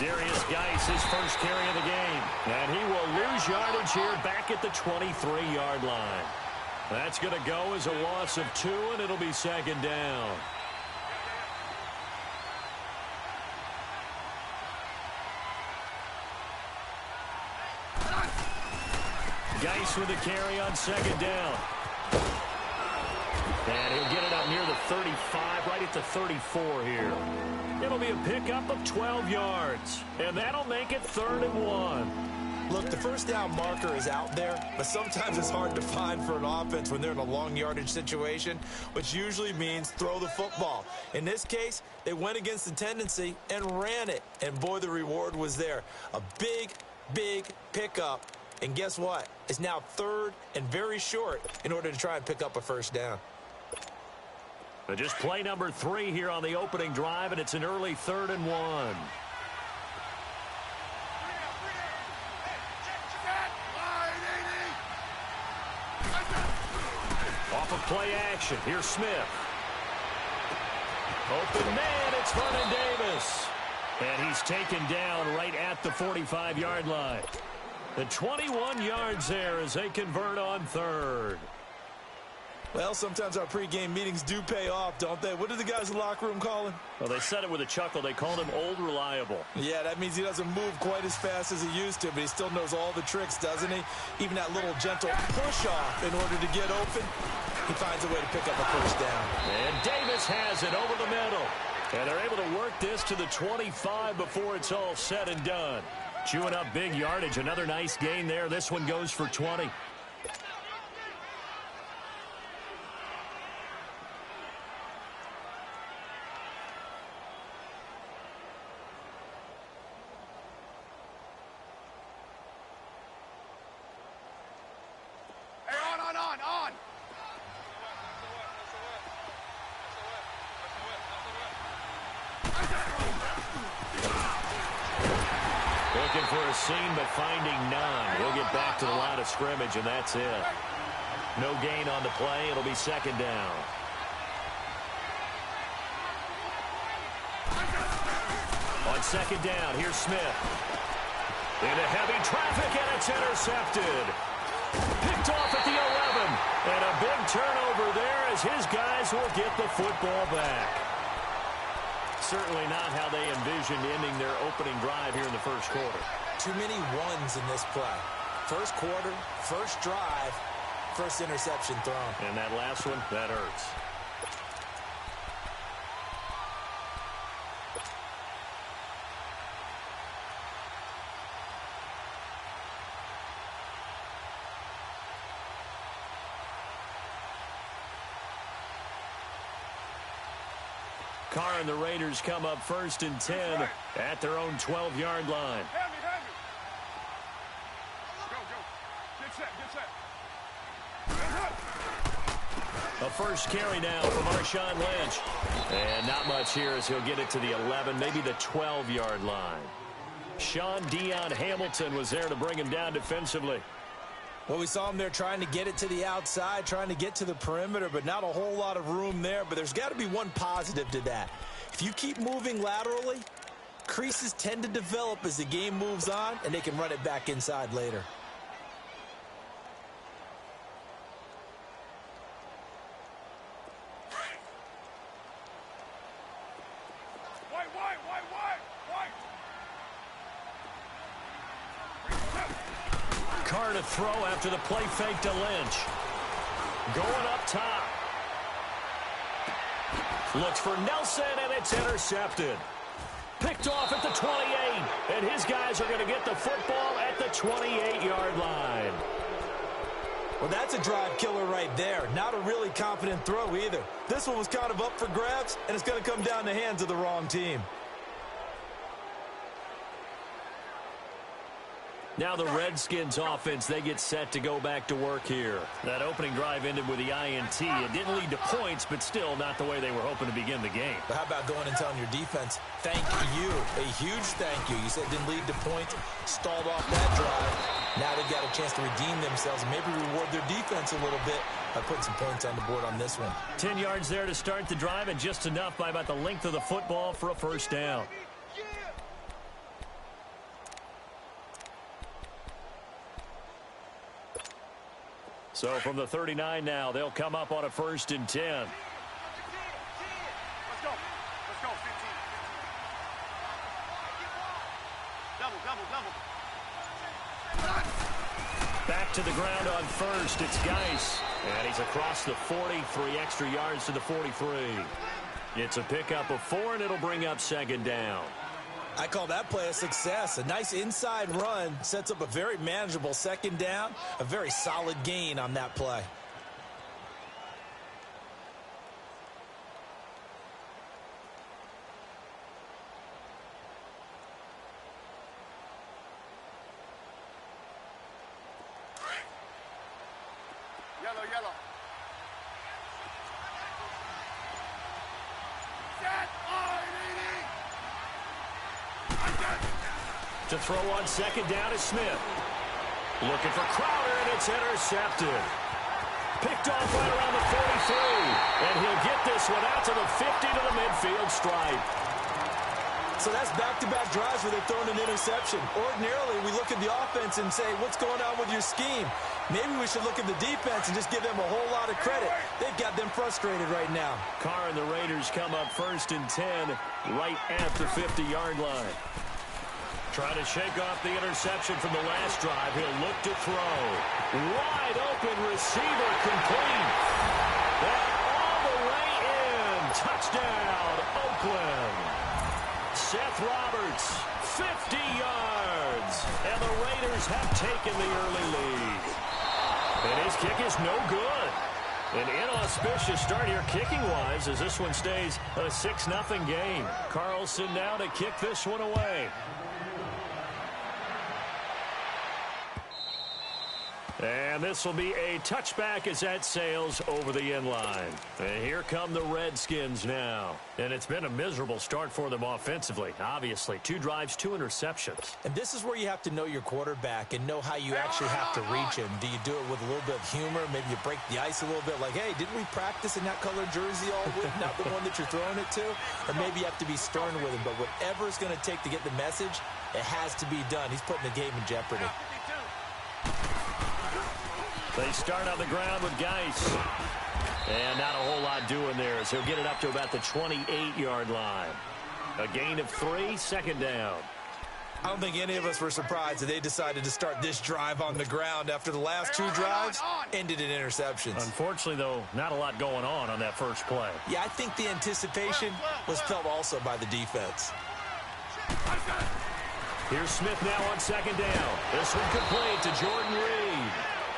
Darius Geis, his first carry of the game. And he will lose yardage here back at the 23-yard line. That's going to go as a loss of 2, and it'll be second down. Geis with a carry on second down. And he'll get it up near the 35, right at the 34 here. It'll be a pickup of 12 yards. And that'll make it 3rd and 1. Look, the first down marker is out there, but sometimes it's hard to find for an offense when they're in a long yardage situation, which usually means throw the football. In this case, they went against the tendency and ran it. And boy, the reward was there. A big, big pickup. And guess what? It's now 3rd and very short in order to try and pick up a first down. But just play number 3 here on the opening drive, and it's an early 3rd and 1. Off of play action, here's Smith. Open man, it's Vernon Davis. And he's taken down right at the 45-yard line. The 21 yards there as they convert on 3rd. Well, sometimes our pregame meetings do pay off, don't they? What do the guys in the locker room call him? Well, they said it with a chuckle. They called him Old Reliable. Yeah, that means he doesn't move quite as fast as he used to, but he still knows all the tricks, doesn't he? Even that little gentle push-off in order to get open, he finds a way to pick up a first down. And Davis has it over the middle. And they're able to work this to the 25 before it's all said and done. Chewing up big yardage. Another nice gain there. This one goes for 20. Looking for a seam, but finding none. He'll get back to the line of scrimmage, and that's it. No gain on the play. It'll be second down. On second down, here's Smith. Into heavy traffic, and it's intercepted. Picked off at the 11. And a big turnover there as his guys will get the football back. Certainly not how they envisioned ending their opening drive here in the first quarter. Too many ones in this play. First quarter, first drive, first interception thrown. And that last one, that hurts. Carr and the Raiders come up 1st and 10 at their own 12-yard line. A first carry now from Marshawn Lynch. And not much here as he'll get it to the 11, maybe the 12-yard line. Sean Dion Hamilton was there to bring him down defensively. Well, we saw him there trying to get it to the outside, trying to get to the perimeter, but not a whole lot of room there. But there's got to be one positive to that. If you keep moving laterally, creases tend to develop as the game moves on, and they can run it back inside later. Carr to throw after the play fake to Lynch. Going up top. Looks for Nelson, and it's intercepted. Picked off at the 28, and his guys are going to get the football at the 28-yard line. Well, that's a drive killer right there. Not a really confident throw either. This one was kind of up for grabs, and it's going to come down the hands of the wrong team. Now the Redskins offense, they get set to go back to work here. That opening drive ended with the INT. It didn't lead to points, but still not the way they were hoping to begin the game. But how about going and telling your defense, thank you, a huge thank you. You said it didn't lead to points, stalled off that drive. Now they've got a chance to redeem themselves and maybe reward their defense a little bit by putting some points on the board on this one. 10 yards there to start the drive, and just enough by about the length of the football for a first down. So from the 39 now, they'll come up on a 1st and 10. Let's go. Let's go. 15. Double. Back to the ground on 1st. It's Geis. And he's across the 40, 3 extra yards to the 43. It's a pickup of 4, and it'll bring up 2nd down. I call that play a success. A nice inside run sets up a very manageable 2nd down. A very solid gain on that play. Yellow. Set. To throw on 2nd down is Smith. Looking for Crowder, and it's intercepted. Picked off right around the 43. And he'll get this one out to the 50 to the midfield stripe. So that's back-to-back drives where they've thrown an interception. Ordinarily, we look at the offense and say, what's going on with your scheme? Maybe we should look at the defense and just give them a whole lot of credit. They've got them frustrated right now. Carr and the Raiders come up 1st and 10 right at the 50-yard line. Trying to shake off the interception from the last drive. He'll look to throw. Wide open receiver complete. And all the way in. Touchdown, Oakland. Seth Roberts, 50 yards. And the Raiders have taken the early lead. And his kick is no good. An inauspicious start here kicking-wise as this one stays a 6-0 game. Carlson now to kick this one away. And this will be a touchback as that sails over the end line. And here come the Redskins now. And it's been a miserable start for them offensively. Obviously, 2 drives, 2 interceptions. And this is where you have to know your quarterback and know how you actually have to reach him. Do you do it with a little bit of humor? Maybe you break the ice a little bit like, hey, didn't we practice in that colored jersey all week? Not the one that you're throwing it to? Or maybe you have to be stern with him. But whatever it's going to take to get the message, it has to be done. He's putting the game in jeopardy. They start on the ground with Geis. And not a whole lot doing there as he'll get it up to about the 28-yard line. A gain of 3, 2nd down. I don't think any of us were surprised that they decided to start this drive on the ground after the last 2 drives ended in interceptions. Unfortunately, though, not a lot going on that first play. Yeah, I think the anticipation was felt also by the defense. Here's Smith now on 2nd down. This one complete to Jordan Reed.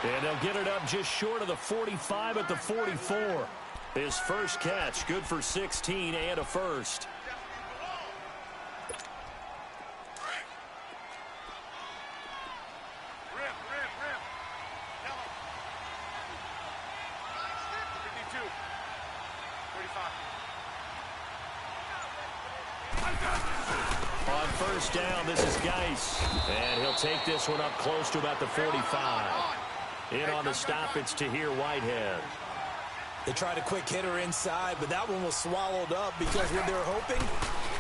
And they'll get it up just short of the 45 at the 44. His first catch, good for 16 and a first. Rip. Yellow. 52. 45. On 1st down, this is Geis. And he'll take this one up close to about the 45. In on the stop, it's Tahir Whitehead. They tried a quick hitter inside, but that one was swallowed up because what they're hoping,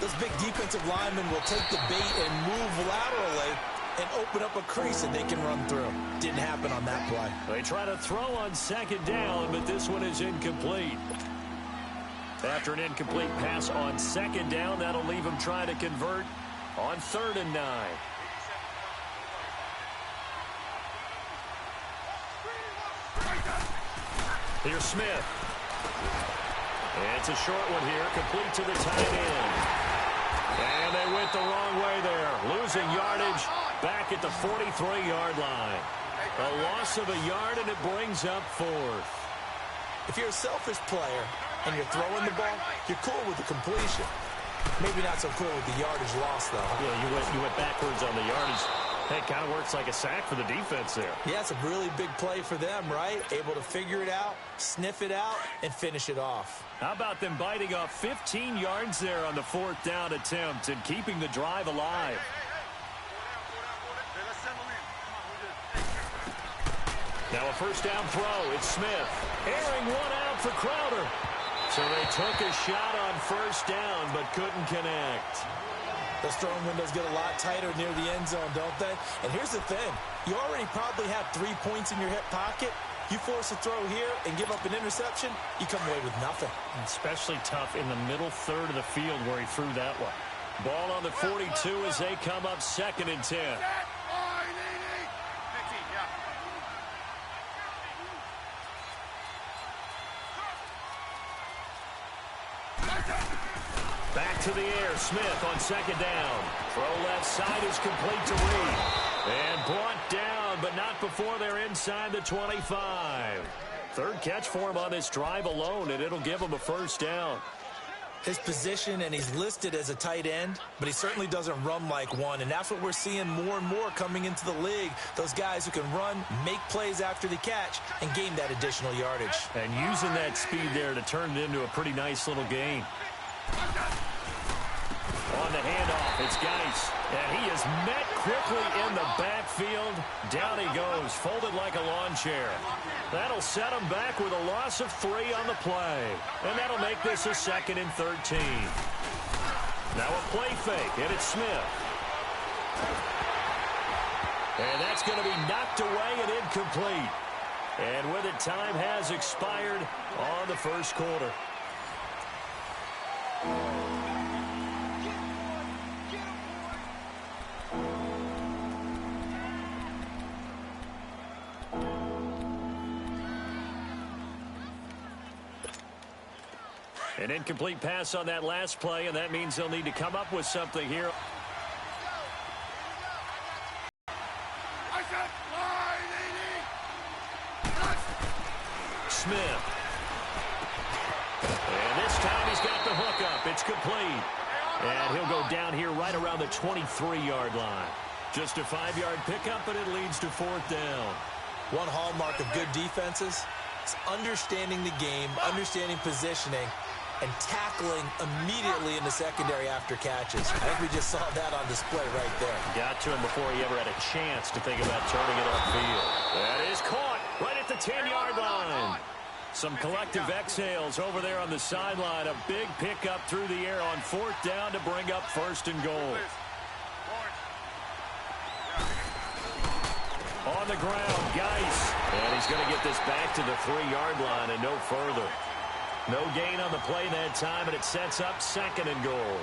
those big defensive linemen will take the bait and move laterally and open up a crease that they can run through. Didn't happen on that play. They try to throw on 2nd down, but this one is incomplete. After an incomplete pass on 2nd down, that'll leave them trying to convert on 3rd and 9. Here's Smith. And it's a short one here, complete to the tight end. And they went the wrong way there, losing yardage back at the 43-yard line. A loss of a yard, and it brings up 4th. If you're a selfish player and you're throwing the ball, you're cool with the completion. Maybe not so cool with the yardage loss, though. Yeah, you went backwards on the yardage. Hey, it kind of works like a sack for the defense there. Yeah, it's a really big play for them, right? Able to figure it out, sniff it out, and finish it off. How about them biting off 15 yards there on the 4th down attempt and keeping the drive alive? Now a 1st down throw. It's Smith. Airing one out for Crowder. So they took a shot on 1st down but couldn't connect. Those throwing windows get a lot tighter near the end zone, don't they? And here's the thing. You already probably have 3 points in your hip pocket. You force a throw here and give up an interception, you come away with nothing. Especially tough in the middle third of the field where he threw that one. Ball on the 42 as they come up 2nd and 10. Back to the air. Smith on 2nd down. Throw left side is complete to Reed. And brought down, but not before they're inside the 25. 3rd catch for him on this drive alone, and it'll give him a 1st down. His position, and he's listed as a tight end, but he certainly doesn't run like one, and that's what we're seeing more and more coming into the league. Those guys who can run, make plays after the catch, and gain that additional yardage. And using that speed there to turn it into a pretty nice little gain. On the handoff, it's Geis. And he is met quickly in the backfield. Down he goes, folded like a lawn chair. That'll set him back with a loss of 3 on the play. And that'll make this a 2nd and 13. Now a play fake, and it's Smith. And that's going to be knocked away and incomplete. And with it, time has expired on the 1st quarter. An incomplete pass on that last play, and that means they'll need to come up with something here. Smith. And this time he's got the hook up. It's complete. And he'll go down here right around the 23-yard line. Just a 5-yard pickup, but it leads to 4th down. One hallmark of good defenses is understanding the game, understanding positioning, and tackling immediately in the secondary after catches. I think we just saw that on display right there. Got to him before he ever had a chance to think about turning it upfield. That is caught right at the 10-yard line. Some collective exhales over there on the sideline. A big pickup through the air on 4th down to bring up 1st and goal. On the ground, Geis. And he's going to get this back to the 3-yard line and no further. No gain on the play that time, and it sets up 2nd and goal.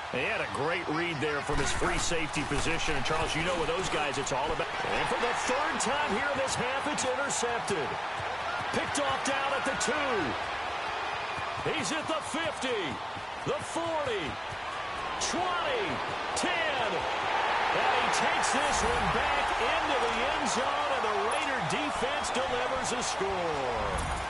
And he had a great read there from his free safety position. And, Charles, you know with those guys it's all about. And for the 3rd time here in this half, it's intercepted. Picked off down at the 2. He's at the 50, the 40, 20, 10. And he takes this one back into the end zone, and the Raider defense delivers a score.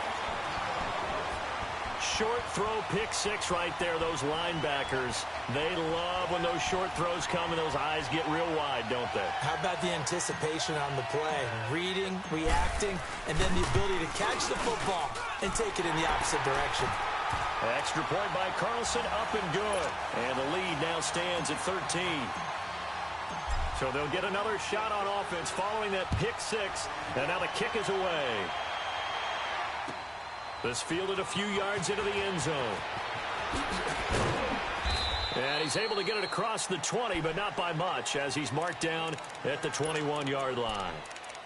Short throw, pick 6 right there. Those linebackers, they love when those short throws come and those eyes get real wide, don't they? How about the anticipation on the play? Reading, reacting, and then the ability to catch the football and take it in the opposite direction. Extra point by Carlson, up and good. And the lead now stands at 13. So they'll get another shot on offense following that pick 6. And now the kick is away. This fielded a few yards into the end zone. And he's able to get it across the 20, but not by much, as he's marked down at the 21-yard line.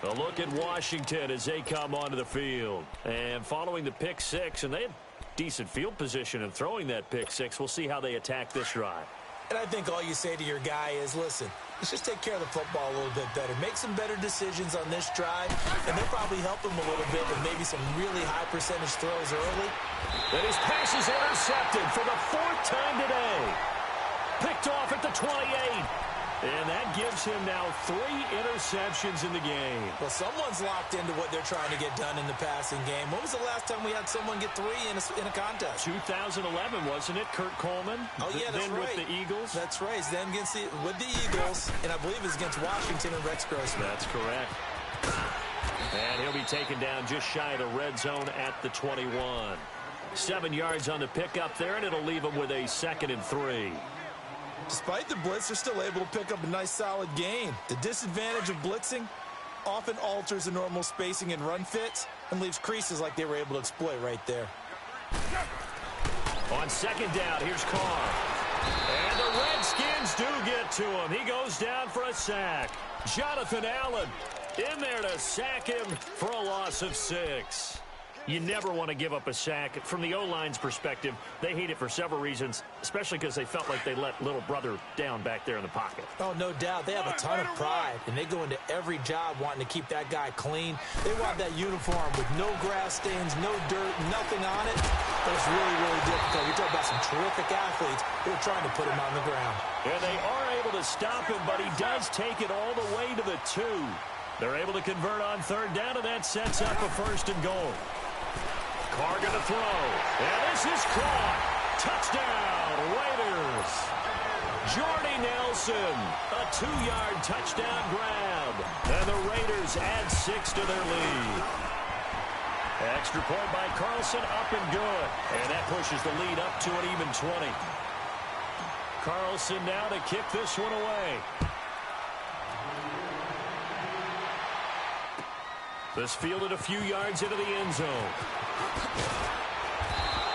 A look at Washington as they come onto the field. And following the pick 6, and they had decent field position in throwing that pick 6. We'll see how they attack this drive. And I think all you say to your guy is, listen, let's just take care of the football a little bit better. Make some better decisions on this drive, and they'll probably help him a little bit with maybe some really high percentage throws early. And his pass is intercepted for the 4th time today. Picked off at the 28. And that gives him now 3 interceptions in the game. Well, someone's locked into what they're trying to get done in the passing game. When was the last time we had someone get 3 in a contest? 2011, wasn't it? Kurt Coleman. Oh, yeah, that's then right. with the Eagles. That's right. Then with the Eagles, and I believe it's against Washington and Rex Grossman. That's correct. And he'll be taken down just shy of the red zone at the 21. 7 yards on the pickup there, and it'll leave him with a 2nd and 3. Despite the blitz, they're still able to pick up a nice solid gain. The disadvantage of blitzing often alters the normal spacing and run fits and leaves creases like they were able to exploit right there. On 2nd down, here's Carr. And the Redskins do get to him. He goes down for a sack. Jonathan Allen In there to sack him for a loss of 6. You never want to give up a sack. From the O-line's perspective, they hate it for several reasons, especially because they felt like they let little brother down back there in the pocket. Oh, no doubt. They have a ton of pride, and they go into every job wanting to keep that guy clean. They want that uniform with no grass stains, no dirt, nothing on it. But it's really, really difficult. You're talking about some terrific athletes who are trying to put him on the ground. And they are able to stop him, but he does take it all the way to the 2. They're able to convert on 3rd down, and that sets up a 1st and goal. Carr going to throw. And this is caught. Touchdown, Raiders. Jordy Nelson, a 2-yard touchdown grab. And the Raiders add 6 to their lead. Extra point by Carlson, up and good. And that pushes the lead up to an even 20. Carlson now to kick this one away. This fielded a few yards into the end zone.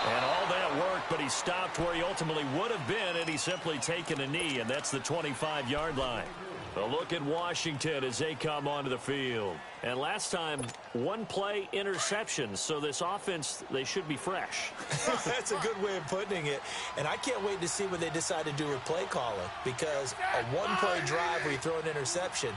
And all that work, but he stopped where he ultimately would have been, and he's simply taken a knee, and that's the 25-yard line. A look at Washington as they come onto the field. And last time, 1-play interceptions, so this offense, they should be fresh. That's a good way of putting it. And I can't wait to see what they decide to do with play calling, because a 1-play drive where you throw an interception,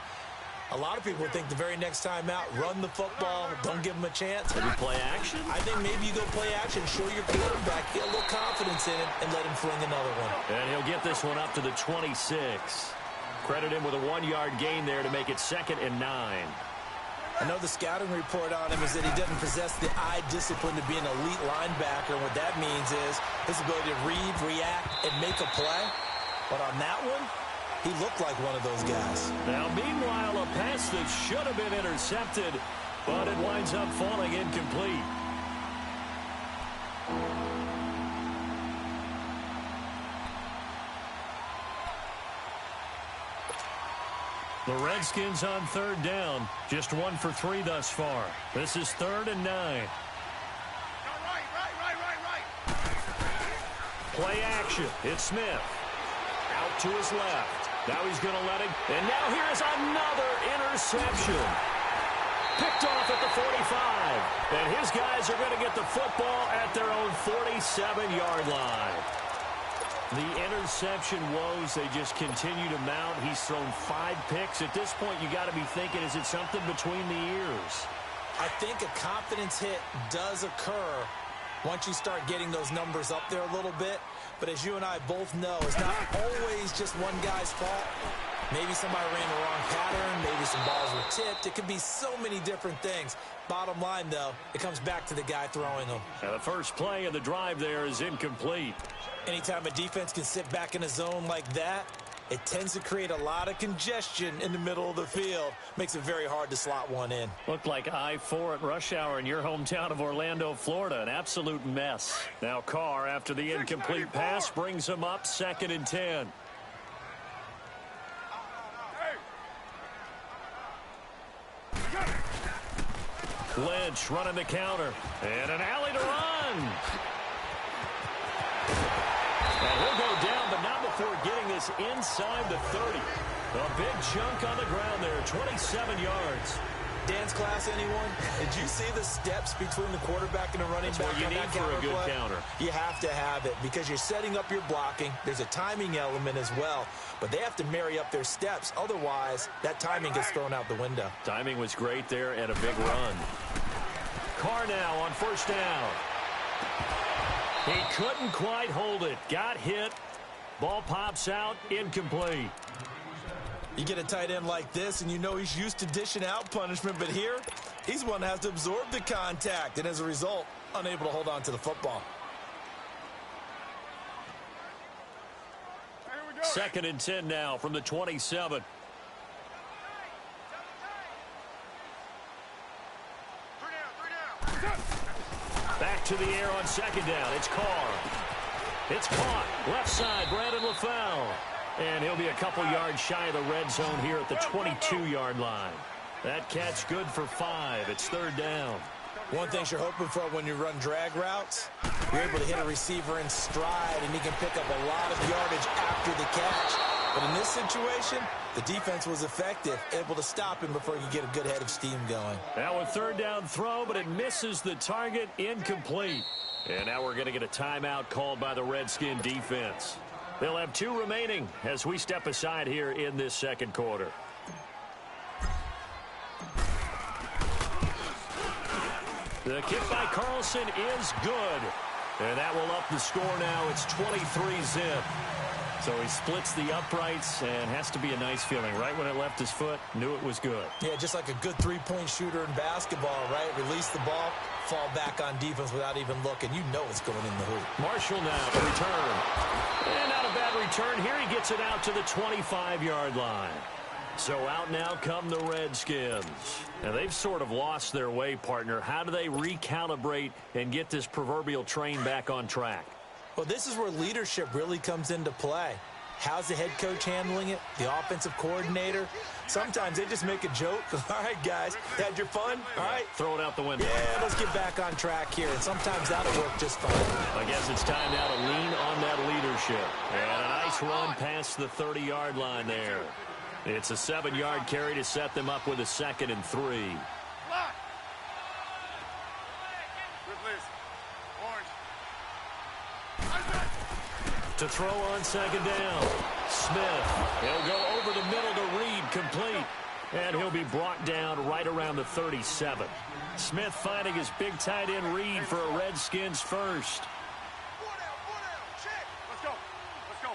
a lot of people think the very next time out, run the football, don't give them a chance. Maybe play action? I think maybe you go play action, show your quarterback, get a little confidence in it, and let him fling another one. And he'll get this one up to the 26. Credit him with a 1-yard gain there to make it 2nd and 9. I know the scouting report on him is that he doesn't possess the eye discipline to be an elite linebacker. And what that means is his ability to read, react, and make a play. But on that one, he looked like one of those guys. Now, meanwhile, a pass that should have been intercepted, but it winds up falling incomplete. The Redskins on 3rd down. Just 1 for 3 thus far. This is 3rd and 9. Right. Play action. It's Smith. Out to his left. Now he's going to let it. And now here's another interception. Picked off at the 45. And his guys are going to get the football at their own 47-yard line. The interception woes, they just continue to mount. He's thrown 5 picks. At this point, you got to be thinking, is it something between the ears? I think a confidence hit does occur once you start getting those numbers up there a little bit. But as you and I both know, it's not always just one guy's fault. Maybe somebody ran the wrong pattern. Maybe some balls were tipped. It could be so many different things. Bottom line, though, it comes back to the guy throwing them. Now, the first play of the drive there is incomplete. Anytime a defense can sit back in a zone like that, it tends to create a lot of congestion in the middle of the field. Makes it very hard to slot one in. Looked like I-4 at rush hour in your hometown of Orlando, Florida. An absolute mess. Now Carr, after the incomplete pass, brings him up 2nd and 10. Lynch running the counter. And an alley to run. And he'll go down, but not before getting this inside the 30. A big chunk on the ground there, 27 yards. Dance class, anyone? Did you see the steps between the quarterback and the running back? That's what you need for a good counter. You have to have it because you're setting up your blocking. There's a timing element as well, but they have to marry up their steps. Otherwise, that timing gets thrown out the window. Timing was great there and a big run. Carr now on 1st down. He couldn't quite hold it. Got hit. Ball pops out. Incomplete. You get a tight end like this, and you know he's used to dishing out punishment, but here, he's one that has to absorb the contact, and as a result, unable to hold on to the football. 2nd and 10 now from the 27. Back to the air on 2nd down. It's Carr. It's caught. Left side, Brandon LaFell. And he'll be a couple yards shy of the red zone here at the 22-yard line. That catch good for 5. It's 3rd down. One thing you're hoping for when you run drag routes, you're able to hit a receiver in stride, and he can pick up a lot of yardage after the catch. But in this situation, the defense was effective, able to stop him before he could get a good head of steam going. Now a third down throw, but it misses the target, incomplete. And now we're going to get a timeout called by the Redskin defense. They'll have 2 remaining as we step aside here in this second quarter. The kick by Carlson is good. And that will up the score now. It's 23-zip. So he splits the uprights and has to be a nice feeling. Right when it left his foot, knew it was good. Yeah, just like a good three-point shooter in basketball, right? Release the ball, fall back on defense without even looking. You know it's going in the hoop. Marshall now to return. And not a bad return. Here he gets it out to the 25-yard line. So out now come the Redskins. Now they've sort of lost their way, partner. How do they recalibrate and get this proverbial train back on track? Well, this is where leadership really comes into play. How's the head coach handling it? The offensive coordinator? Sometimes they just make a joke. All right, guys, had your fun? All right. Throw it out the window. Yeah, let's get back on track here. And sometimes that'll work just fine. I guess it's time now to lean on that leadership. And a nice run past the 30-yard line there. It's a 7-yard carry to set them up with a 2nd and 3. Block. Good list. Orange. To throw on 2nd down. Smith. He'll go over the middle to Reed, complete. And he'll be brought down right around the 37. Smith finding his big tight end Reed for a Redskins first. 4 down. Check. Let's go. Let's go.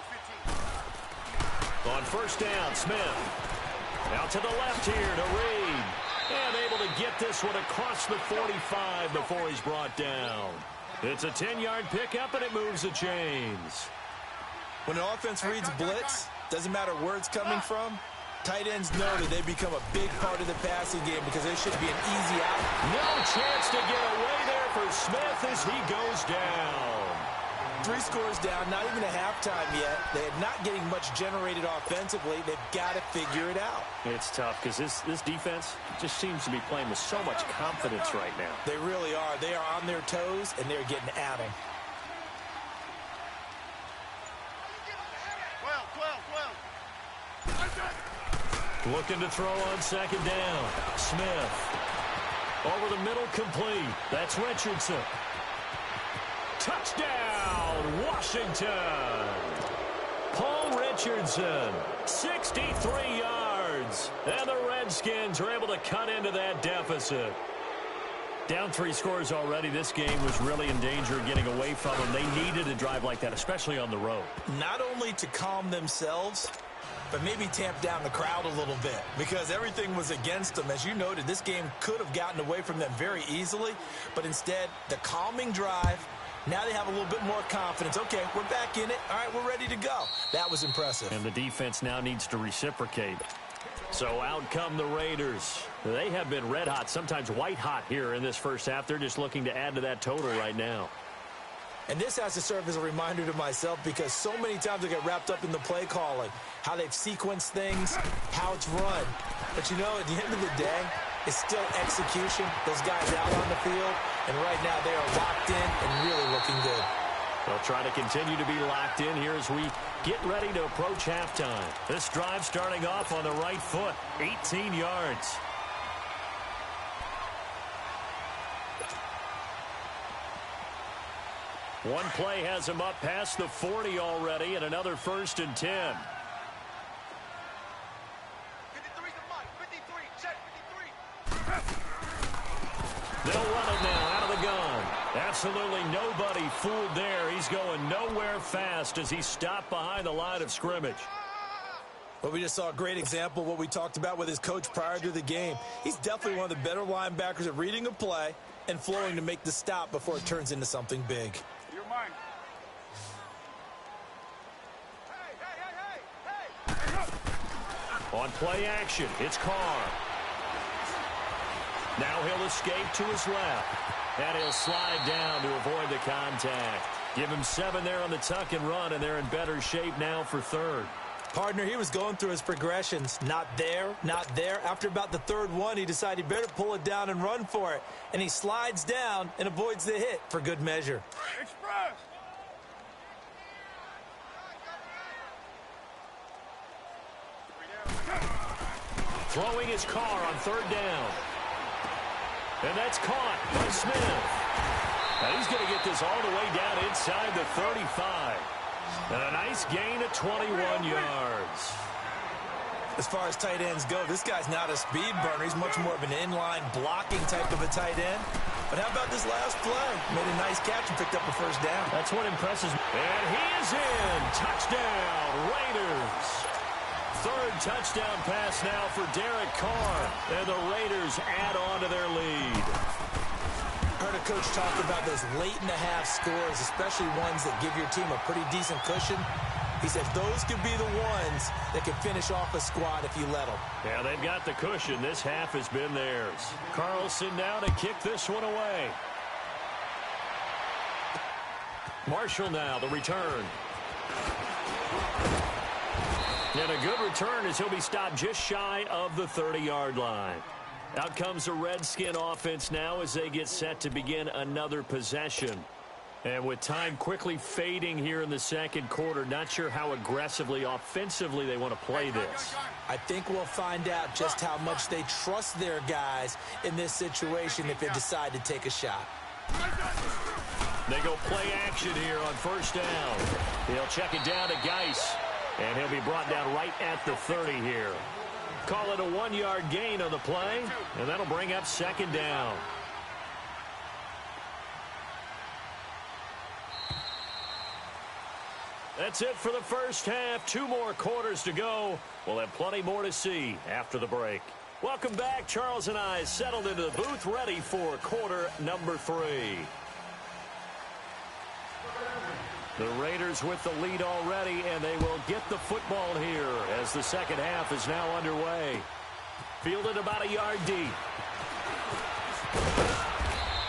15. On first down, Smith. Out to the left here to Reed. And able to get this one across the 45 before he's brought down. It's a 10-yard pickup, and it moves the chains. When an offense reads blitz, doesn't matter where it's coming from, tight ends know that they become a big part of the passing game because they should be an easy out. No chance to get away there for Smith as he goes down. 3 scores down, not even a halftime yet. They're not getting much generated offensively. They've got to figure it out. It's tough because this defense just seems to be playing with so much confidence right now. They really are. They are on their toes, and they're getting at them. 12. Looking to throw on 2nd down. Smith. Over the middle, complete. That's Richardson. Touchdown, Washington. Paul Richardson, 63 yards. And the Redskins are able to cut into that deficit. Down 3 scores already. This game was really in danger of getting away from them. They needed a drive like that, especially on the road. Not only to calm themselves, but maybe tamp down the crowd a little bit because everything was against them. As you noted, this game could have gotten away from them very easily, but instead, the calming drive, now they have a little bit more confidence. Okay, we're back in it. All right, we're ready to go. That was impressive. And the defense now needs to reciprocate. So out come the Raiders. They have been red hot, sometimes white hot here in this first half. They're just looking to add to that total right now. And this has to serve as a reminder to myself because so many times I get wrapped up in the play calling, how they've sequenced things, how it's run. But you know, at the end of the day, it's still execution. Those guys out on the field, and right now they are locked in and really looking good. They'll try to continue to be locked in here as we get ready to approach halftime. This drive starting off on the right foot, 18 yards. One play has him up past the 40 already, and another 1st and 10. 53's the mic. 53. Check. 53. They'll run it now out of the gun. Absolutely nobody fooled there. He's going nowhere fast as he stopped behind the line of scrimmage. Well, we just saw a great example of what we talked about with his coach prior to the game. He's definitely one of the better linebackers at reading a play and flowing to make the stop before it turns into something big. You're mine. Hey. On play action, it's Carr. Now he'll escape to his left. And he'll slide down to avoid the contact. Give him 7 there on the tuck and run, and they're in better shape now for 3rd. Partner, he was going through his progressions. Not there, not there. After about the 3rd one, he decided he better pull it down and run for it. And he slides down and avoids the hit for good measure. Express. Throwing his car on third down. And that's caught by Smith. Now he's going to get this all the way down inside the 35. And a nice gain of 21 yards. As far as tight ends go, this guy's not a speed burner. He's much more of an inline blocking type of a tight end. But how about this last play? Made a nice catch and picked up a first down. That's what impresses me. And he is in. Touchdown, Raiders. Third touchdown pass now for Derek Carr. And the Raiders add on to their lead. I heard a coach talk about those late-in-the-half scores, especially ones that give your team a pretty decent cushion. He said those could be the ones that can finish off a squad if you let them. Yeah, they've got the cushion. This half has been theirs. Carlson now to kick this one away. Marshall now, the return. And a good return as he'll be stopped just shy of the 30-yard line. Out comes the Redskin offense now as they get set to begin another possession. And with time quickly fading here in the second quarter, not sure how aggressively, offensively they want to play this. I think we'll find out just how much they trust their guys in this situation if they decide to take a shot. They go play action here on first down. He'll check it down to Geis, and he'll be brought down right at the 30 here. Call it a 1-yard gain on the play, and that'll bring up second down. That's it for the first half. 2 more quarters to go. We'll have plenty more to see after the break. Welcome back. Charles and I settled into the booth, ready for quarter number 3. The Raiders with the lead already, and they will get the football here as the second half is now underway. Fielded about a yard deep.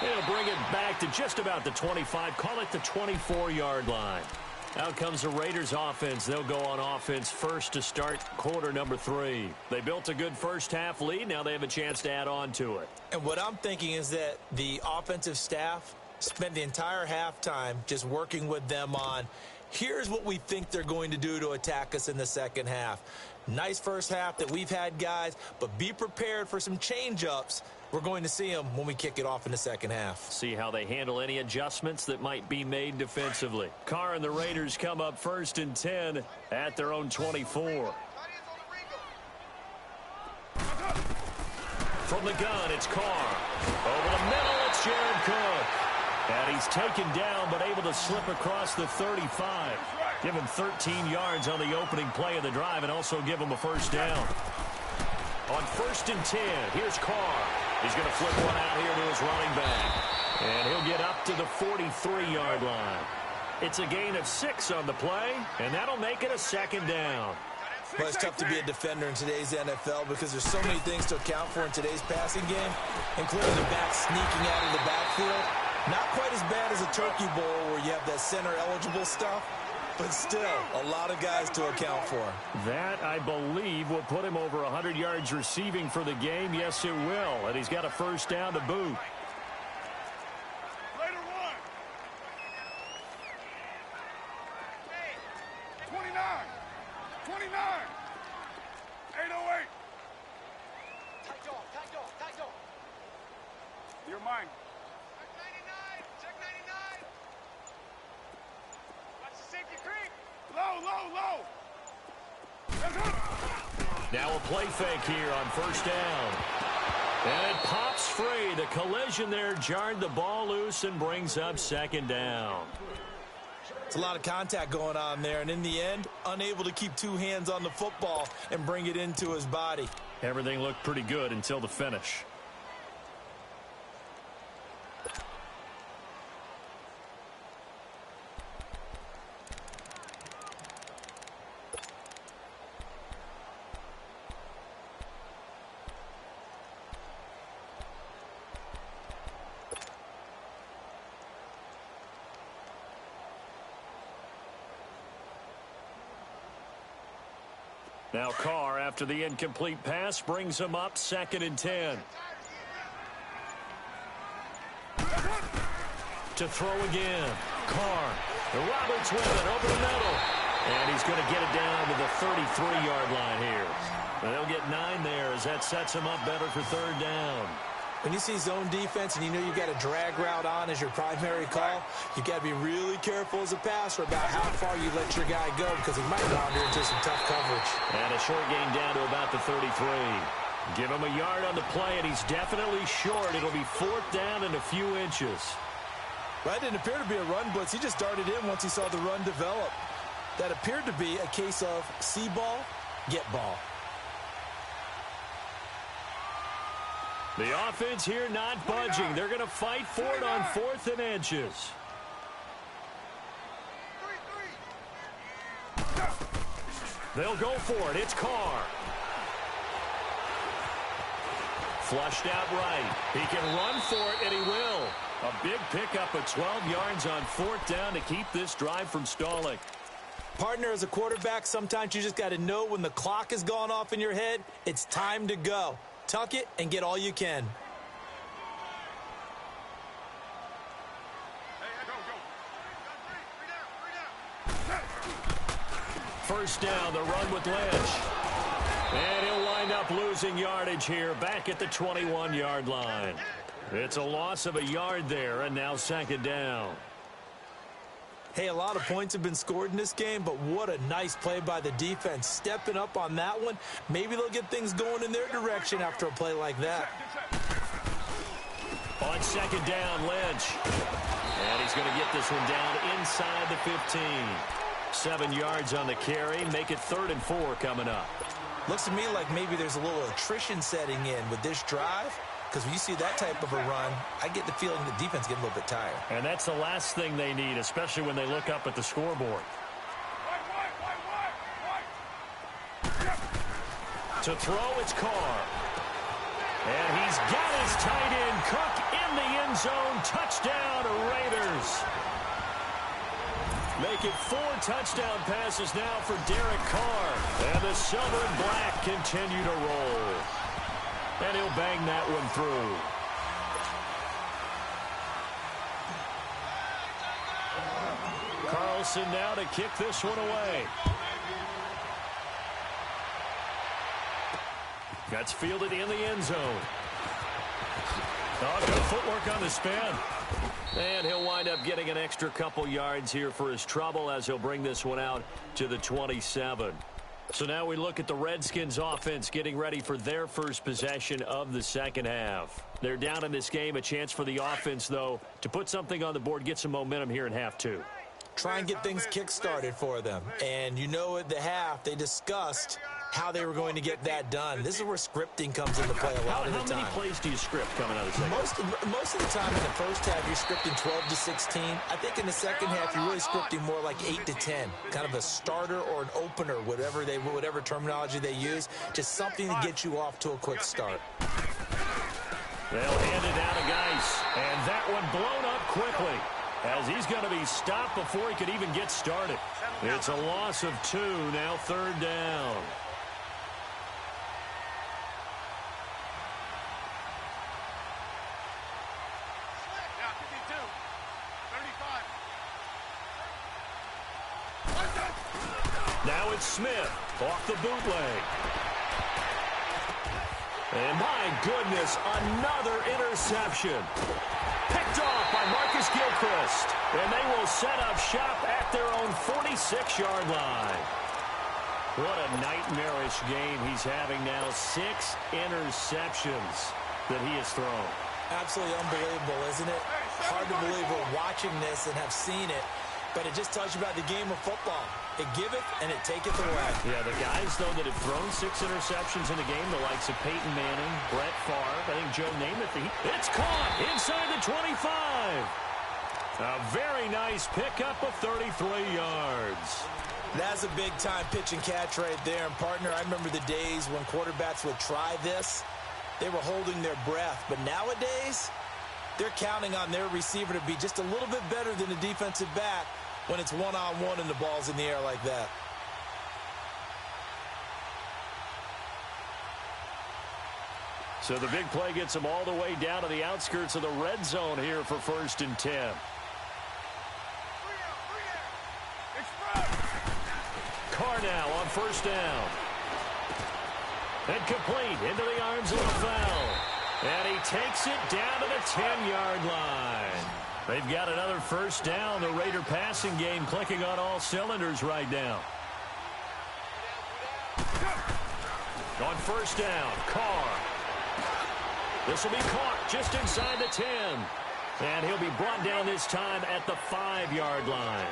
They'll bring it back to just about the 25. Call it the 24-yard line. Out comes the Raiders offense. They'll go on offense first to start quarter number 3. They built a good first half lead. Now they have a chance to add on to it. And what I'm thinking is that the offensive staff spent the entire halftime just working with them on, here's what we think they're going to do to attack us in the second half. Nice first half that we've had, guys, but be prepared for some change-ups. We're going to see them when we kick it off in the second half. See how they handle any adjustments that might be made defensively. Carr and the Raiders come up first and 10 at their own 24. From the gun, it's Carr. Over the middle, it's Jared Cook. And he's taken down, but able to slip across the 35. Give him 13 yards on the opening play of the drive and also give him a first down. On first and 10, here's Carr. He's going to flip one out here to his running back. And he'll get up to the 43-yard line. It's a gain of 6 on the play, and that'll make it a second down. Well, it's tough to be a defender in today's NFL because there's so many things to account for in today's passing game, including the back sneaking out of the backfield. Not quite as bad as a turkey bowl where you have that center-eligible stuff, but still a lot of guys to account for. That, I believe, will put him over 100 yards receiving for the game. Yes, it will. And he's got a first down to boot. Later one. 29. 29. 808. Tight jaw. You're mine. Check 99. Watch the safety creep. Low. Now a play fake here on first down. And it pops free. The collision there jarred the ball loose and brings up second down. It's a lot of contact going on there, and in the end, unable to keep 2 hands on the football and bring it into his body. Everything looked pretty good until the finish. Now Carr, after the incomplete pass, brings him up second and 10. To throw again. Carr. Roberts with it over the middle. And he's going to get it down to the 33-yard line here. They'll get 9 there as that sets them up better for third down. When you see zone defense and you know you've got a drag route on as your primary call, you've got to be really careful as a passer about how far you let your guy go because he might wander into some tough coverage. And a short gain down to about the 33. Give him a yard on the play, and he's definitely short. It'll be 4th down and a few inches. That didn't appear to be a run blitz. He just darted in once he saw the run develop. That appeared to be a case of see ball, get ball. The offense here not budging. They're going to fight for it on 4th and inches. They'll go for it. It's Carr. Flushed out right. He can run for it, and he will. A big pickup of 12 yards on 4th down to keep this drive from stalling. Partner, as a quarterback, sometimes you just got to know when the clock has gone off in your head, it's time to go. Tuck it and get all you can. First down, the run with Lynch. And he'll wind up losing yardage here back at the 21-yard line. It's a loss of a yard there, and now 2nd down. Hey, a lot of points have been scored in this game, but what a nice play by the defense. Stepping up on that one. Maybe they'll get things going in their direction after a play like that. On 2nd down, Lynch. And he's going to get this one down inside the 15. 7 yards on the carry. Make it 3rd and 4 coming up. Looks to me like maybe there's a little attrition setting in with this drive. Because when you see that type of a run, I get the feeling the defense getting a little bit tired. And that's the last thing they need, especially when they look up at the scoreboard. To throw, it's Carr. And he's got his tight end, Cook, in the end zone. Touchdown, Raiders. Make it 4 touchdown passes now for Derek Carr. And the silver and black continue to roll. And he'll bang that one through. Carlson now to kick this one away. That's fielded in the end zone. Oh, good footwork on the spin. And he'll wind up getting an extra couple yards here for his trouble as he'll bring this one out to the 27. So now we look at the Redskins offense getting ready for their first possession of the second half. They're down in this game. A chance for the offense, though, to put something on the board, get some momentum here in half 2. Try and get things kick-started for them. And you know at the half, they discussed how they were going to get that done. This is where scripting comes into play a lot of the time. How many plays do you script coming out of the second? Most of the time in the first half, you're scripting 12 to 16. I think in the second half, you're really scripting more like 8 to 10. Kind of a starter or an opener, whatever terminology they use. Just something to get you off to a quick start. They'll hand it down to Geis. And that one blown up quickly, as he's going to be stopped before he could even get started. It's a loss of 2, now 3rd down. Now it's Smith off the bootleg. And my goodness, another interception. Picked off by Marcus Gilchrist. And they will set up shop at their own 46-yard line. What a nightmarish game he's having now. 6 interceptions that he has thrown. Absolutely unbelievable, isn't it? Hard to believe we're watching this and have seen it. But it just tells you about the game of football. It giveth and it taketh away. Yeah, the guys, though, that have thrown 6 interceptions in a game, the likes of Peyton Manning, Brett Favre, I think Joe Namath, it's caught inside the 25. A very nice pickup of 33 yards. That's a big-time pitch and catch right there. And, partner, I remember the days when quarterbacks would try this. They were holding their breath. But nowadays, they're counting on their receiver to be just a little bit better than the defensive back when it's one-on-one and the ball's in the air like that. So the big play gets them all the way down to the outskirts of the red zone here for 1st and 10. Carr now on 1st down. And complete into the arms of LaFell. And he takes it down to the 10-yard line. They've got another first down. The Raider passing game clicking on all cylinders right now. On first down, Carr. This will be caught just inside the 10. And he'll be brought down this time at the 5-yard line.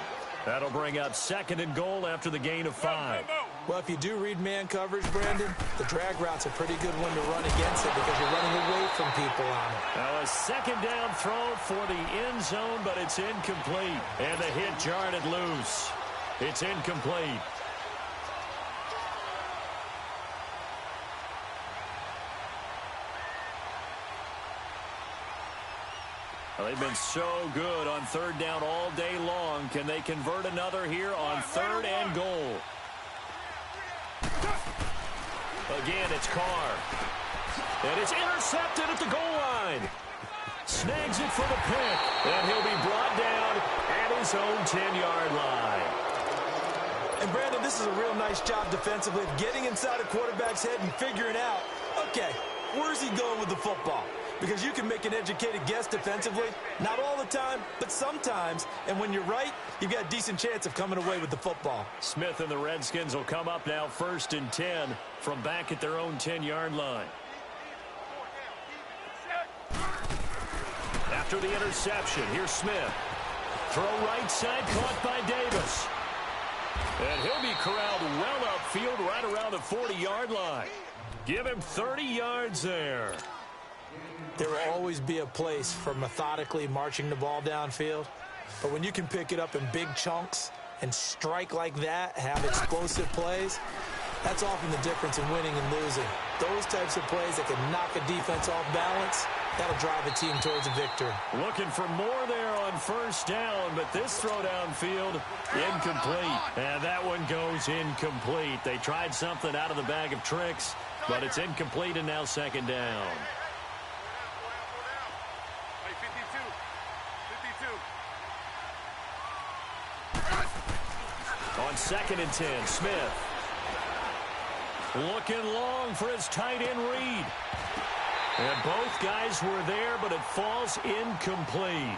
That'll bring up second and goal after the gain of 5. Well, if you do read man coverage, Brandon, the drag route's a pretty good one to run against it because you're running away from people on it. Now a second down throw for the end zone, but it's incomplete. And the hit jarred it loose. It's incomplete. Well, they've been so good on third down all day long. Can they convert another here on third and goal? Again, it's Carr. And it's intercepted at the goal line. Snags it for the pick. And he'll be brought down at his own 10-yard line. And, Brandon, this is a real nice job defensively of getting inside a quarterback's head and figuring out, okay, where's he going with the football? Because you can make an educated guess defensively. Not all the time, but sometimes. And when you're right, you've got a decent chance of coming away with the football. Smith and the Redskins will come up now first and 10 from back at their own 10-yard line. After the interception, here's Smith. Throw right side, caught by Davis. And he'll be corralled well upfield right around the 40-yard line. Give him 30 yards there. There will always be a place for methodically marching the ball downfield. But when you can pick it up in big chunks and strike like that, have explosive plays, that's often the difference in winning and losing. Those types of plays that can knock a defense off balance, that'll drive a team towards a victory. Looking for more there on first down, but this throw downfield, incomplete. And that one goes incomplete. They tried something out of the bag of tricks, but it's incomplete and now second down. On second and 10, Smith. Looking long for his tight end Reed. And both guys were there, but it falls incomplete.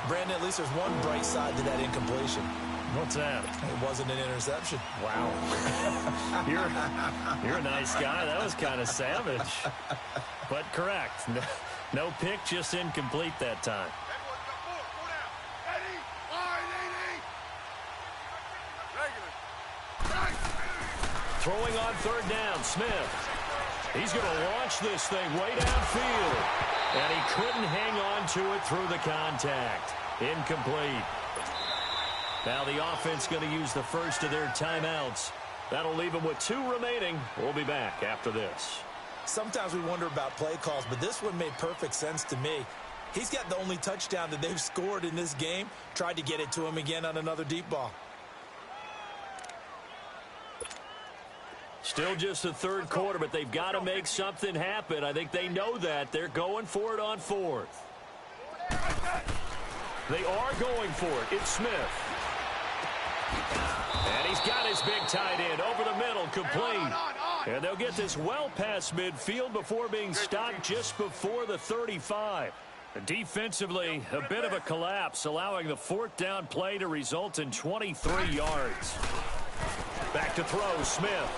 Brandon, at least there's one bright side to that incompletion. What's that? It wasn't an interception. Wow. You're a nice guy. That was kind of savage. But correct. No pick, just incomplete that time. Throwing on third down, Smith. He's going to launch this thing way downfield. And he couldn't hang on to it through the contact. Incomplete. Now the offense going to use the first of their timeouts. That'll leave them with 2 remaining. We'll be back after this. Sometimes we wonder about play calls, but this one made perfect sense to me. He's got the only touchdown that they've scored in this game. Tried to get it to him again on another deep ball. Still just the third quarter, but they've got to make something happen. I think they know that. They're going for it on fourth. They are going for it. It's Smith. And he's got his big tight end over the middle, complete. And they'll get this well past midfield before being stopped just before the 35. Defensively, a bit of a collapse, allowing the fourth down play to result in 23 yards. Back to throw, Smith.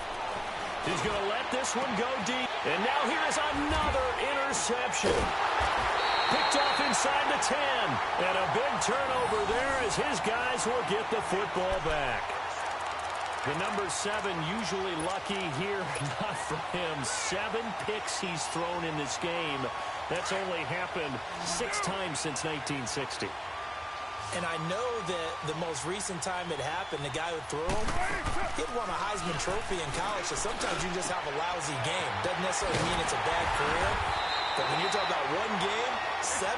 He's going to let this one go deep. And now here's another interception. Picked off inside the 10. And a big turnover there as his guys will get the football back. The number 7 usually lucky here. Not for him. 7 picks he's thrown in this game. That's only happened 6 times since 1960. And I know that the most recent time it happened, the guy who threw him, he won a Heisman Trophy in college, so sometimes you just have a lousy game. Doesn't necessarily mean it's a bad career, but when you're talking about one game, 7,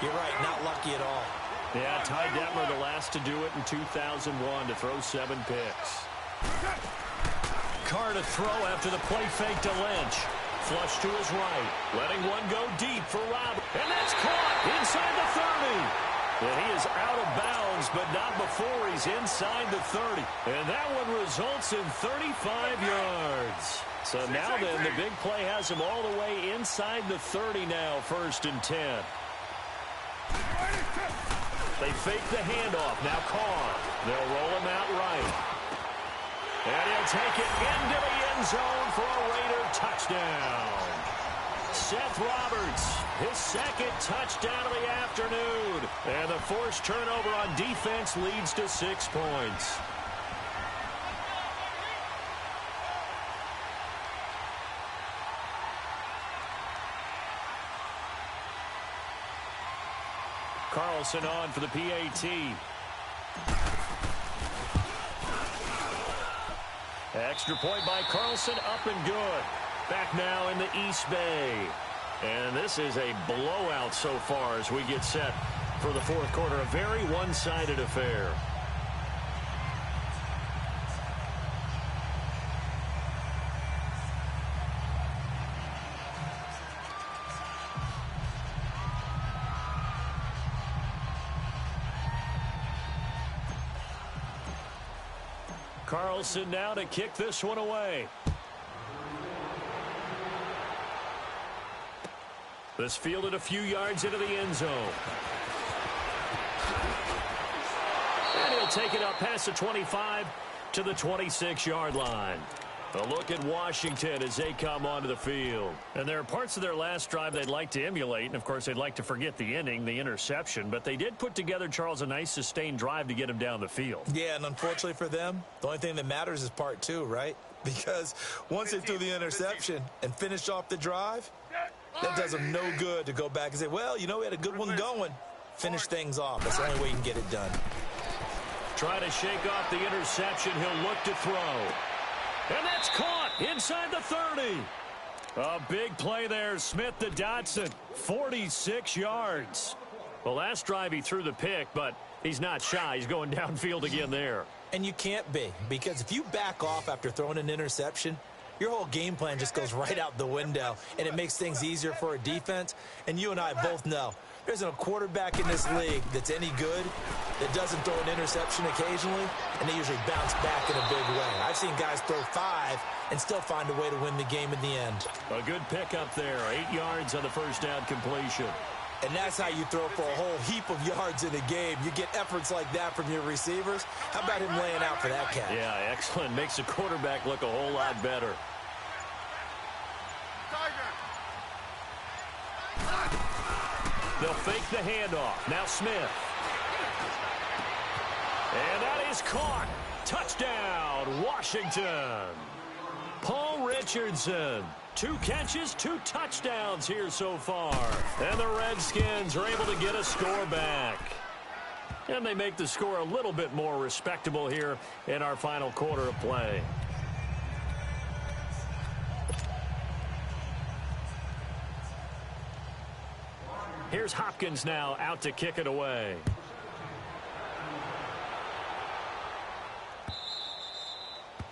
you're right, not lucky at all. Yeah, Ty Detmer, the last to do it in 2001, to throw 7 picks. Carr to throw after the play fake to Lynch. Flush to his right, letting one go deep for Robert. And that's caught inside the 30. And he is out of bounds runs, but not before he's inside the 30. And that one results in 35 yards. So now then, the big play has him all the way inside the 30 now, 1st and 10. They fake the handoff. Now Carr. They'll roll him out right. And he'll take it into the end zone for a Raider touchdown. Seth Roberts, his 2nd touchdown of the afternoon. And the forced turnover on defense leads to 6 points. Carlson on for the PAT. Extra point by Carlson, up and good. Back now in the East Bay. And this is a blowout so far as we get set for the 4th quarter. A very one-sided affair. Carlson now to kick this one away. This fielded a few yards into the end zone. And he'll take it up past the 25 to the 26-yard line. A look at Washington as they come onto the field. And there are parts of their last drive they'd like to emulate. And, of course, they'd like to forget the inning, the interception. But they did put together, Charles, a nice sustained drive to get him down the field. Yeah, and unfortunately for them, the only thing that matters is part 2, right? Because once they threw the interception and finished off the drive, that does them no good to go back and say, well, you know, we had a good one going. Finish things off. That's the only way you can get it done. Try to shake off the interception. He'll look to throw. And that's caught inside the 30. A big play there. Smith to Dotson. 46 yards. Well, last drive he threw the pick, but he's not shy. He's going downfield again there. And you can't be, because if you back off after throwing an interception, your whole game plan just goes right out the window, and it makes things easier for a defense. And you and I both know there isn't a quarterback in this league that's any good that doesn't throw an interception occasionally, and they usually bounce back in a big way. I've seen guys throw 5 and still find a way to win the game in the end. A good pickup there. 8 yards on the first down completion. And that's how you throw for a whole heap of yards in a game. You get efforts like that from your receivers. How about him laying out for that cat? Yeah, excellent. Makes the quarterback look a whole lot better. They'll fake the handoff. Now Smith. And that is caught. Touchdown, Washington. Paul Richardson. 2 catches, 2 touchdowns here so far. And the Redskins are able to get a score back. And they make the score a little bit more respectable here in our final quarter of play. Here's Hopkins now out to kick it away.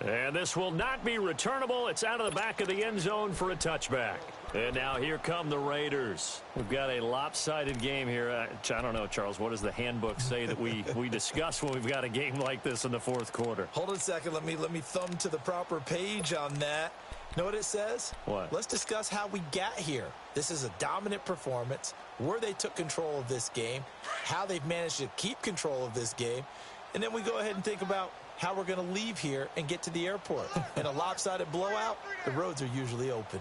And this will not be returnable. It's out of the back of the end zone for a touchback. And now here come the Raiders. We've got a lopsided game here. I don't know, Charles, what does the handbook say that we discuss when we've got a game like this in the 4th quarter? Hold on a second. Let me thumb to the proper page on that. Know what it says? What? Let's discuss how we got here. This is a dominant performance, where they took control of this game, how they've managed to keep control of this game, and then we go ahead and think about how we're going to leave here and get to the airport. In a lopsided blowout, the roads are usually open.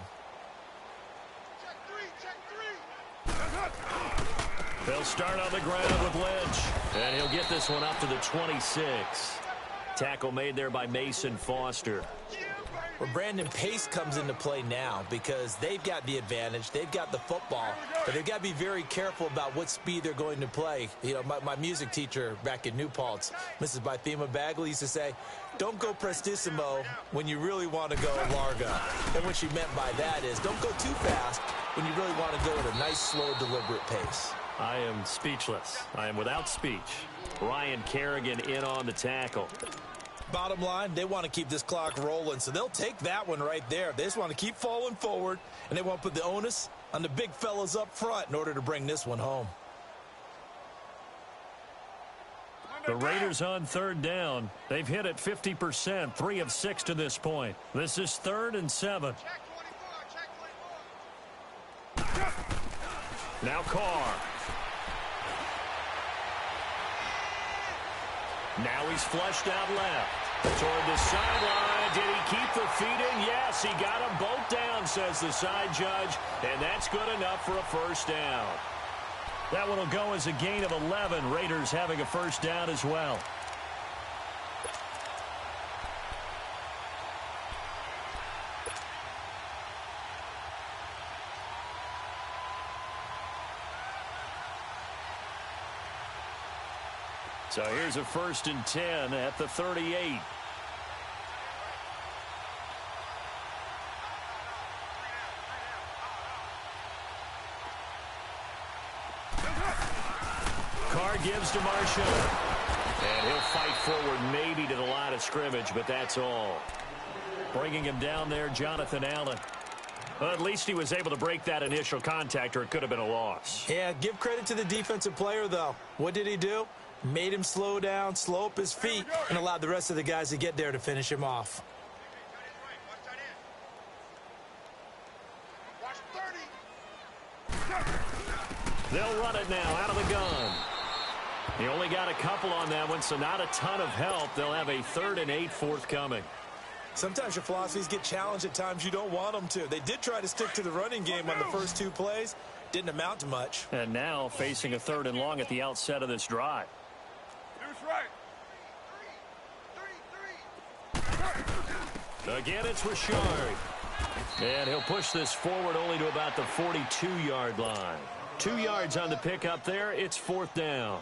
They'll start on the ground with Lynch. And he'll get this one up to the 26. Tackle made there by Mason Foster. Well, Brandon Pace comes into play now because they've got the advantage. They've got the football, but they've got to be very careful about what speed they're going to play. You know, my music teacher back in New Paltz, Mrs. Bythema Bagley, used to say, don't go prestissimo when you really want to go largo. And what she meant by that is don't go too fast when you really want to go at a nice, slow, deliberate pace. I am speechless. I am without speech. Ryan Kerrigan in on the tackle. Bottom line, they want to keep this clock rolling, so they'll take that one right there. They just want to keep falling forward, and they want to put the onus on the big fellas up front in order to bring this one home. The Raiders on third down. They've hit it 50%, 3 of 6 to this point. This is 3rd and 7. Check 24. Check 24. Now Carr. Now he's flushed out left. Toward the sideline. Did he keep the feet in? Yes, he got them both down, says the side judge. And that's good enough for a first down. That one will go as a gain of 11. Raiders having a first down as well. So here's a 1st and 10 at the 38. Carr gives to Marshawn. And he'll fight forward maybe to the line of scrimmage, but that's all. Bringing him down there, Jonathan Allen. Well, at least he was able to break that initial contact, or it could have been a loss. Yeah, give credit to the defensive player, though. What did he do? Made him slow down, slow up his feet, and allowed the rest of the guys to get there to finish him off. They'll run it now out of the gun. He only got a couple on that one, so not a ton of help. They'll have a 3rd and 8 forthcoming. Sometimes your philosophies get challenged at times you don't want them to. They did try to stick to the running game on the first 2 plays. Didn't amount to much. And now facing a 3rd and long at the outset of this drive. Again, it's Richard. And he'll push this forward only to about the 42-yard line. 2 yards on the pickup there. It's 4th down.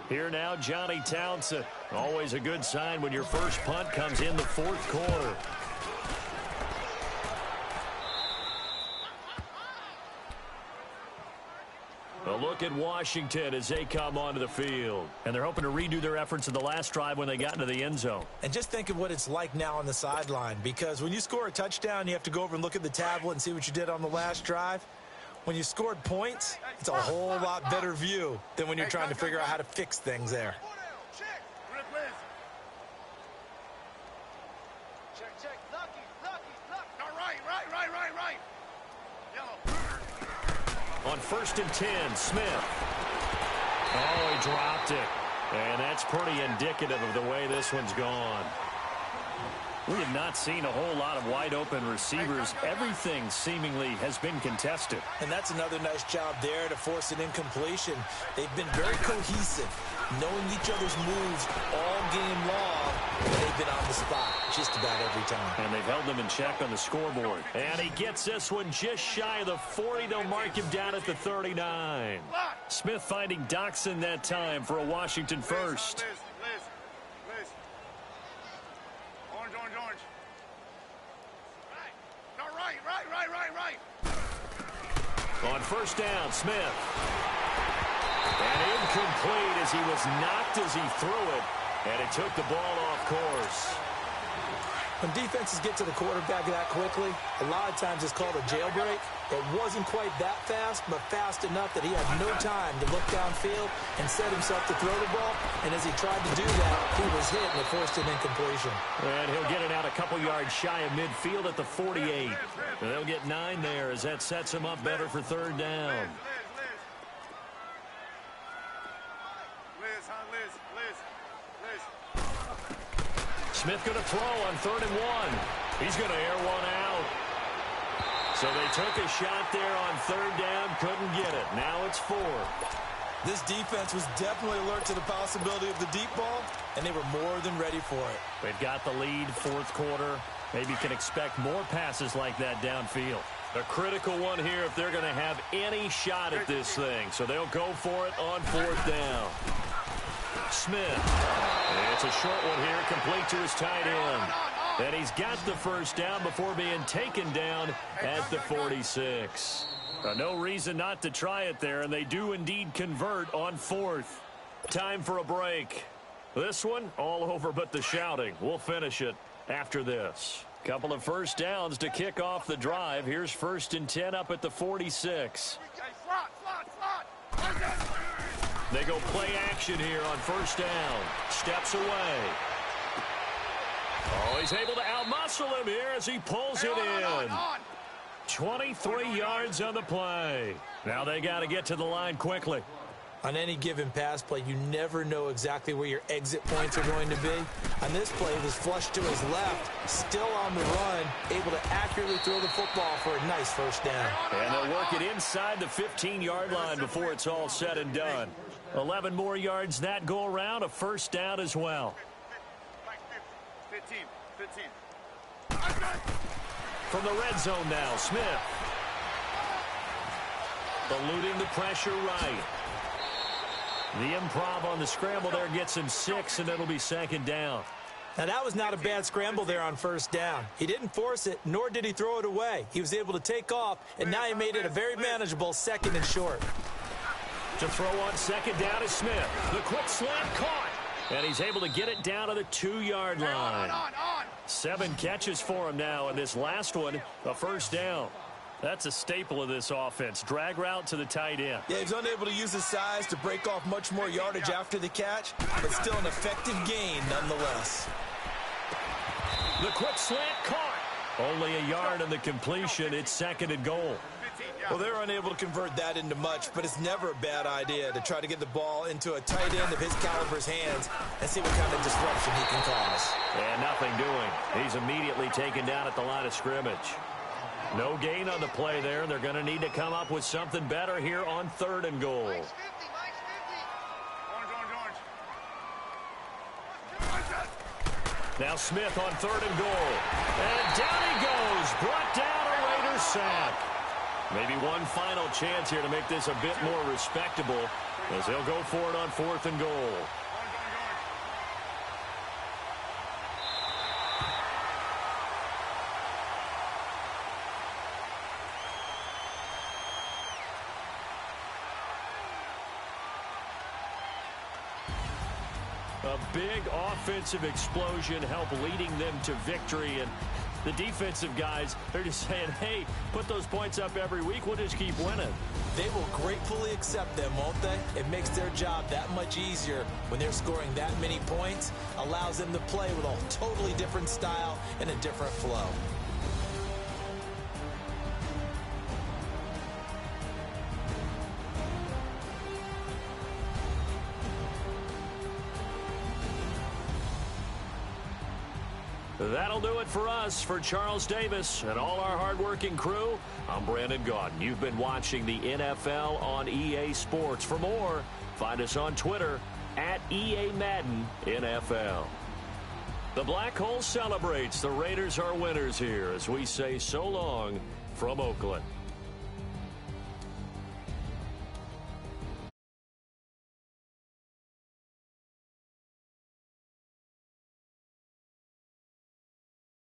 Here now, Johnny Townsend. Always a good sign when your first punt comes in the 4th quarter. A look at Washington as they come onto the field. And they're hoping to redo their efforts in the last drive when they got into the end zone. And just think of what it's like now on the sideline, because when you score a touchdown, you have to go over and look at the tablet and see what you did on the last drive. When you scored points, it's a whole lot better view than when you're trying to figure out how to fix things there. Check. Lucky. No, right. Yellow. On 1st and 10, Smith. Oh, he dropped it. And that's pretty indicative of the way this one's gone. We have not seen a whole lot of wide-open receivers. Everything seemingly has been contested. And that's another nice job there to force an incompletion. They've been very cohesive, knowing each other's moves all game long, and they've been on the spot just about every time. And they've held them in check on the scoreboard. And he gets this one just shy of the 40. They'll mark him down at the 39. Smith finding Doxson that time for a Washington first. Liz. Orange. No, right. On 1st down, Smith. And incomplete as he was knocked as he threw it. And it took the ball off course. When defenses get to the quarterback that quickly, a lot of times it's called a jailbreak. It wasn't quite that fast, but fast enough that he had no time to look downfield and set himself to throw the ball. And as he tried to do that, he was hit and it forced an incompletion. And he'll get it out a couple yards shy of midfield at the 48. And they'll get 9 there as that sets him up better for 3rd down. Smith going to throw on 3rd and 1. He's going to air one out. So they took a shot there on 3rd down, couldn't get it. Now it's 4. This defense was definitely alert to the possibility of the deep ball, and they were more than ready for it. They've got the lead, 4th quarter. Maybe you can expect more passes like that downfield. A critical one here if they're going to have any shot at this thing. So they'll go for it on 4th down. Smith. It's a short one here, complete to his tight end. And he's got the first down before being taken down at the 46. No reason not to try it there, and they do indeed convert on 4th. Time for a break. This one, all over but the shouting. We'll finish it after this. Couple of first downs to kick off the drive. Here's 1st and 10 up at the 46. They go play action here on first down. Steps away. Oh, he's able to outmuscle him here as he pulls it in. 23 yards on the play. Now they got to get to the line quickly. On any given pass play, you never know exactly where your exit points are going to be. On this play, it was flushed to his left, still on the run, able to accurately throw the football for a nice first down. And they'll work it inside the 15-yard line before it's all said and done. 11 more yards that go around, a first down as well. 15. From the red zone now, Smith. Eluding the pressure right. The improv on the scramble there gets him 6, and it'll be second down. Now, that was not a bad scramble there on first down. He didn't force it, nor did he throw it away. He was able to take off, and now he made it a very manageable second and short. To throw on second down is Smith. The quick slant caught, and he's able to get it down to the 2-yard line. 7 catches for him now, and this last one, a first down. That's a staple of this offense. Drag route to the tight end. Yeah, he's unable to use his size to break off much more yardage after the catch, but still an effective gain nonetheless. The quick slant caught. Only a yard on the completion. It's second and goal. Well, they're unable to convert that into much, but it's never a bad idea to try to get the ball into a tight end of his caliber's hands and see what kind of disruption he can cause. And nothing doing. He's immediately taken down at the line of scrimmage. No gain on the play there, and they're going to need to come up with something better here on third and goal. Orange. Now Smith on third and goal. And down he goes. Brought down a Raiders sack. Maybe one final chance here to make this a bit more respectable as they'll go for it on fourth and goal. A big offensive explosion helped leading them to victory. And the defensive guys, they're just saying, hey, put those points up every week. We'll just keep winning. They will gratefully accept them, won't they? It makes their job that much easier when they're scoring that many points. Allows them to play with a totally different style and a different flow. That'll do it for us. For Charles Davis and all our hardworking crew, I'm Brandon Gaudin. You've been watching the NFL on EA Sports. For more, find us on Twitter at EA Madden NFL. The Black Hole celebrates. The Raiders are winners here as we say so long from Oakland.